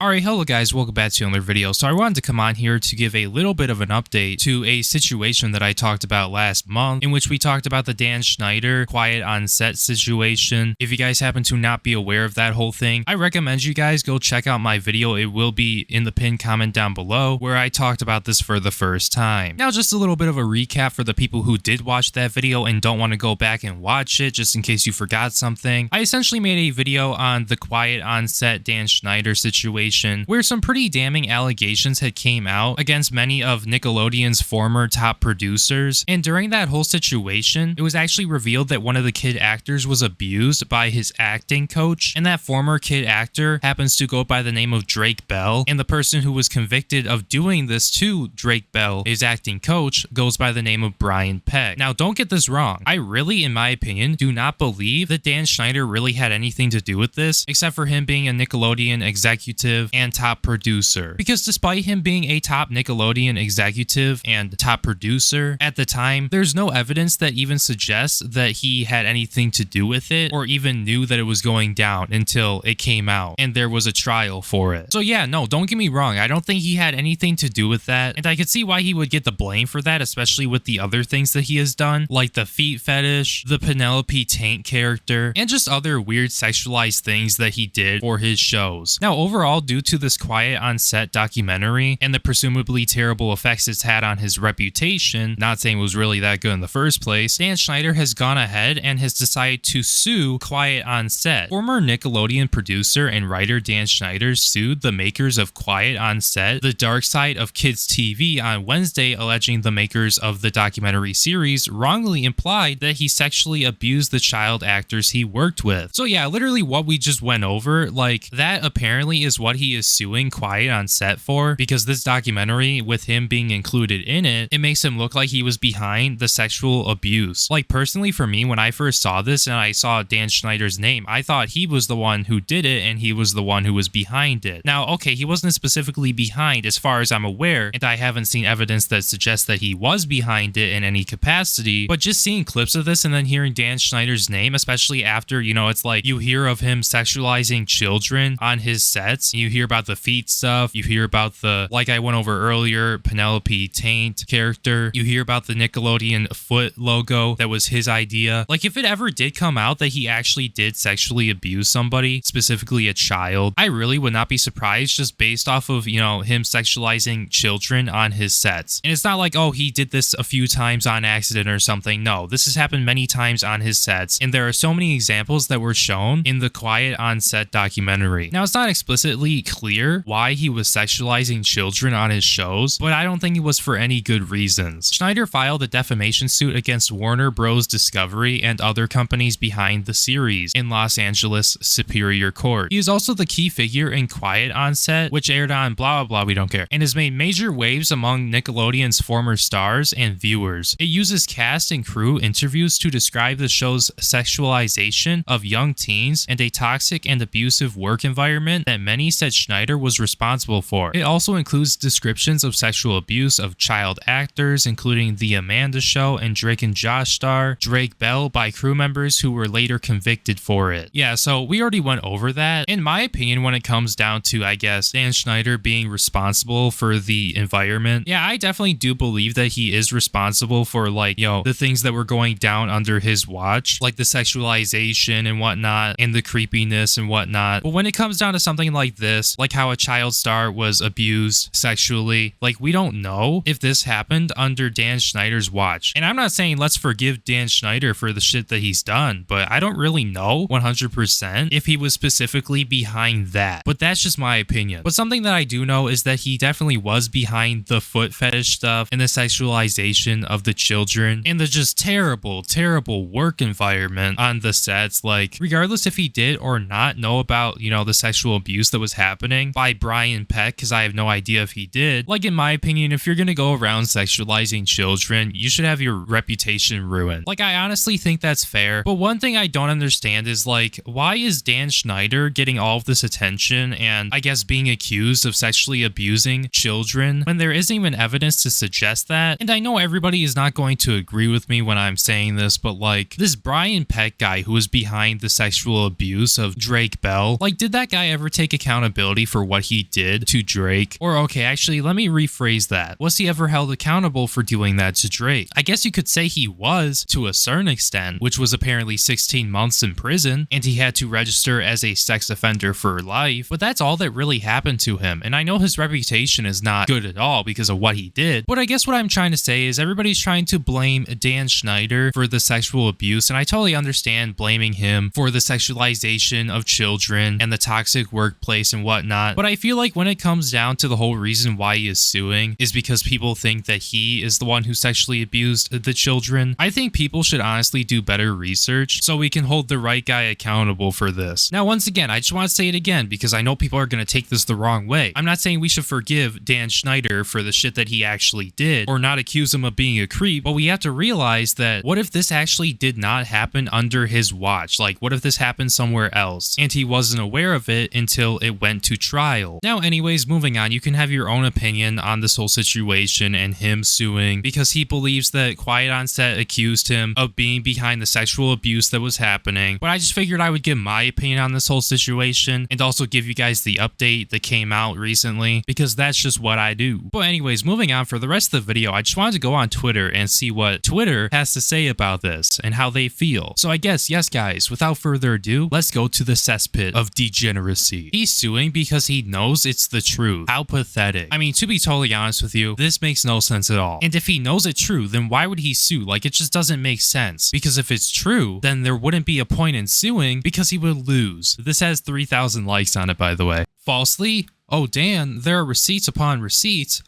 Alright, hello guys, welcome back to another video. So I wanted to come on here to give a little bit of an update to a situation that I talked about last month, in which we talked about the Dan Schneider quiet on set situation. If you guys happen to not be aware of that whole thing, I recommend you guys go check out my video. It will be in the pinned comment down below where I talked about this for the first time. Now, just a little bit of a recap for the people who did watch that video and don't want to go back and watch it, just in case you forgot something. I essentially made a video on the quiet on set Dan Schneider situation, where some pretty damning allegations had came out against many of Nickelodeon's former top producers. And during that whole situation, it was actually revealed that one of the kid actors was abused by his acting coach, and that former kid actor happens to go by the name of Drake Bell, and the person who was convicted of doing this to Drake Bell, his acting coach, goes by the name of Brian Peck. Now, don't get this wrong. I really, in my opinion, do not believe that Dan Schneider really had anything to do with this, except for him being a Nickelodeon executive and top producer. Because despite him being a top Nickelodeon executive and top producer at the time, there's no evidence that even suggests that he had anything to do with it or even knew that it was going down until it came out and there was a trial for it. So yeah, no, don't get me wrong. I don't think he had anything to do with that, and I could see why he would get the blame for that, especially with the other things that he has done, like the feet fetish, the Penelope Taint character, and just other weird sexualized things that he did for his shows. Now, overall, due to this quiet on set documentary and the presumably terrible effects it's had on his reputation, not saying it was really that good in the first place, Dan Schneider has gone ahead and has decided to sue Quiet on Set. Former Nickelodeon producer and writer Dan Schneider sued the makers of Quiet on Set, The Dark Side of Kids TV, on Wednesday, alleging the makers of the documentary series wrongly implied that he sexually abused the child actors he worked with. So yeah, literally what we just went over, like, that apparently is what he is suing Quiet on Set for, because this documentary, with him being included in it, it makes him look like he was behind the sexual abuse. Like, personally for me, when I first saw this and I saw Dan Schneider's name, I thought he was the one who did it and he was the one who was behind it. Now, okay, he wasn't specifically behind as far as I'm aware, and I haven't seen evidence that suggests that he was behind it in any capacity, but just seeing clips of this and then hearing Dan Schneider's name, especially after, you know, it's like you hear of him sexualizing children on his sets, you hear about the feet stuff, you hear about the, like I went over earlier, Penelope Taint character, you hear about the Nickelodeon foot logo that was his idea. Like, if it ever did come out that he actually did sexually abuse somebody, specifically a child, I really would not be surprised, just based off of, you know, him sexualizing children on his sets. And it's not like, oh, he did this a few times on accident or something. No, this has happened many times on his sets, and there are so many examples that were shown in the Quiet on Set documentary. Now, it's not explicitly clear why he was sexualizing children on his shows, but I don't think it was for any good reasons. Schneider filed a defamation suit against Warner Bros. Discovery and other companies behind the series in Los Angeles Superior Court. He is also the key figure in Quiet on Set, which aired on blah blah blah, we don't care, and has made major waves among Nickelodeon's former stars and viewers. It uses cast and crew interviews to describe the show's sexualization of young teens and a toxic and abusive work environment that many said Schneider was responsible for. It also includes descriptions of sexual abuse of child actors, including The Amanda Show and Drake and Josh star Drake Bell, by crew members who were later convicted for it. Yeah, so we already went over that. In my opinion, when it comes down to, I guess, Dan Schneider being responsible for the environment, yeah, I definitely do believe that he is responsible for, like, you know, the things that were going down under his watch, like the sexualization and whatnot, and the creepiness and whatnot. But when it comes down to something like this, like how a child star was abused sexually, like, we don't know if this happened under Dan Schneider's watch. And I'm not saying let's forgive Dan Schneider for the shit that he's done, but I don't really know 100% if he was specifically behind that. But that's just my opinion. But something that I do know is that he definitely was behind the foot fetish stuff and the sexualization of the children and the just terrible, terrible work environment on the sets. Like, regardless if he did or not know about, you know, the sexual abuse that was happening by Brian Peck, because I have no idea if he did. Like, in my opinion, if you're gonna go around sexualizing children, you should have your reputation ruined. Like, I honestly think that's fair. But one thing I don't understand is, like, why is Dan Schneider getting all of this attention and, I guess, being accused of sexually abusing children when there isn't even evidence to suggest that? And I know everybody is not going to agree with me when I'm saying this, but, like, this Brian Peck guy who was behind the sexual abuse of Drake Bell, like, did that guy ever take accountability accountability for what he did to Drake? Or okay, actually, let me rephrase that. Was he ever held accountable for doing that to Drake? I guess you could say he was to a certain extent, which was apparently 16 months in prison, and he had to register as a sex offender for life, but that's all that really happened to him. And I know his reputation is not good at all because of what he did, but I guess what I'm trying to say is everybody's trying to blame Dan Schneider for the sexual abuse, and I totally understand blaming him for the sexualization of children and the toxic workplace and whatnot, but I feel like when it comes down to the whole reason why he is suing is because people think that he is the one who sexually abused the children. I think people should honestly do better research so we can hold the right guy accountable for this. Now, once again, I just want to say it again because I know people are going to take this the wrong way. I'm not saying we should forgive Dan Schneider for the shit that he actually did or not accuse him of being a creep, but we have to realize that what if this actually did not happen under his watch? Like, what if this happened somewhere else and he wasn't aware of it until it went to trial? Now, anyways, moving on, you can have your own opinion on this whole situation and him suing because he believes that Quiet on Set accused him of being behind the sexual abuse that was happening, but I just figured I would give my opinion on this whole situation and also give you guys the update that came out recently because that's just what I do. But anyways, moving on, for the rest of the video, I just wanted to go on Twitter and see what Twitter has to say about this and how they feel. So I guess, yes guys, without further ado, let's go to the cesspit of degeneracy. He's suing because he knows it's the truth. How pathetic. I mean, to be totally honest with you, this makes no sense at all. And if he knows it's true, then why would he sue? Like, it just doesn't make sense. Because if it's true, then there wouldn't be a point in suing because he would lose. This has 3,000 likes on it, by the way. Falsely? Oh, Dan, there are receipts upon receipts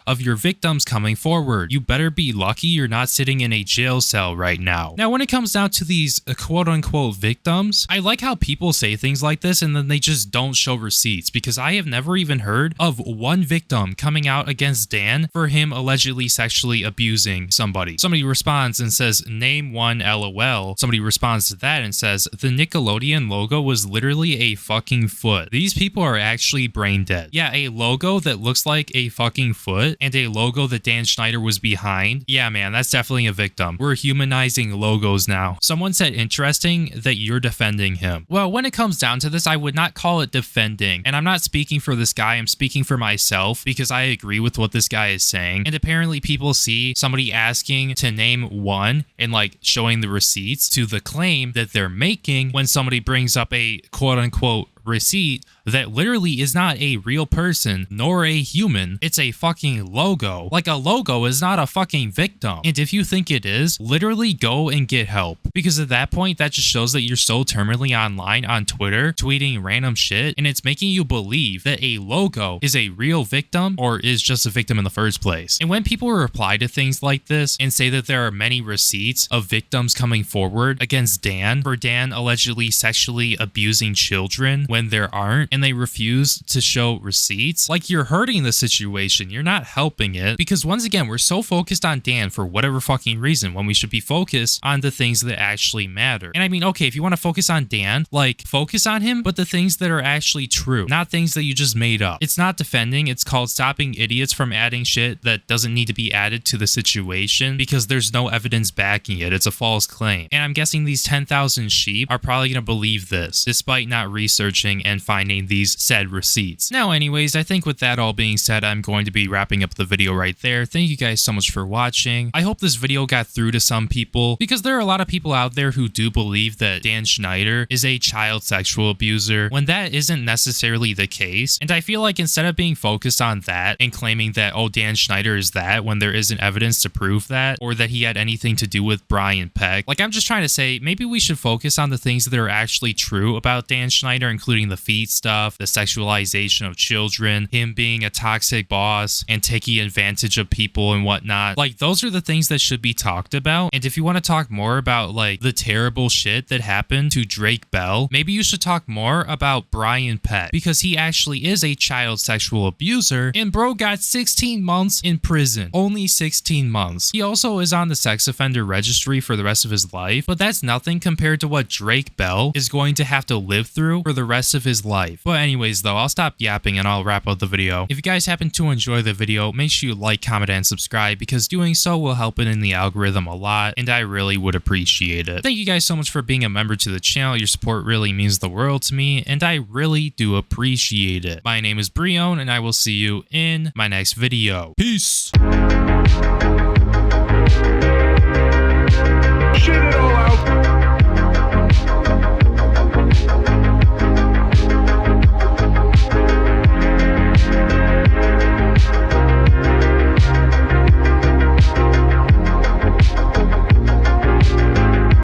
of your victims coming forward. You better be lucky you're not sitting in a jail cell right now. Now, when it comes down to these quote-unquote victims, I like how people say things like this and then they just don't show receipts because I have never even heard of one victim coming out against Dan for him allegedly sexually abusing somebody. Somebody responds and says, name one LOL. Somebody responds to that and says, the Nickelodeon logo was literally a fucking foot. These people are actually brain dead. Yeah, a logo that looks like a fucking foot and a logo that Dan Schneider was behind. Yeah, man, that's definitely a victim. We're humanizing logos now. Someone said interesting that you're defending him. Well, when it comes down to this, I would not call it defending. And I'm not speaking for this guy. I'm speaking for myself because I agree with what this guy is saying. And apparently people see somebody asking to name one and like showing the receipts to the claim that they're making when somebody brings up a quote unquote receipt that literally is not a real person nor a human. It's a fucking logo. Like, a logo is not a fucking victim. And if you think it is, literally go and get help. Because at that point, that just shows that you're so terminally online on Twitter, tweeting random shit, and it's making you believe that a logo is a real victim or is just a victim in the first place. And when people reply to things like this and say that there are many receipts of victims coming forward against Dan for Dan allegedly sexually abusing children when there aren't, and they refuse to show receipts, like, you're hurting the situation. You're not helping it, because once again, we're so focused on Dan for whatever fucking reason when we should be focused on the things that actually matter. And I mean, okay, if you want to focus on Dan, like, focus on him, but the things that are actually true, not things that you just made up. It's not defending. It's called stopping idiots from adding shit that doesn't need to be added to the situation because there's no evidence backing it. It's a false claim. And I'm guessing these 10,000 sheep are probably going to believe this despite not researching and finding these said receipts. Now, anyways, I think with that all being said, I'm going to be wrapping up the video right there. Thank you guys so much for watching. I hope this video got through to some people because there are a lot of people out there who do believe that Dan Schneider is a child sexual abuser when that isn't necessarily the case. And I feel like instead of being focused on that and claiming that, oh, Dan Schneider is that when there isn't evidence to prove that or that he had anything to do with Brian Peck, like, I'm just trying to say maybe we should focus on the things that are actually true about Dan Schneider, including the feet stuff, the sexualization of children, him being a toxic boss and taking advantage of people and whatnot. Like, those are the things that should be talked about. And if you want to talk more about like the terrible shit that happened to Drake Bell, maybe you should talk more about Brian Peck because he actually is a child sexual abuser and bro got 16 months in prison. Only 16 months. He also is on the sex offender registry for the rest of his life, but that's nothing compared to what Drake Bell is going to have to live through for the rest of his life. life. But anyways though, I'll stop yapping and I'll wrap up the video. If you guys happen to enjoy the video, make sure you like, comment, and subscribe because doing so will help it in the algorithm a lot and I really would appreciate it. Thank you guys so much for being a member to the channel. Your support really means the world to me and I really do appreciate it. My name is Breone and I will see you in my next video. Peace!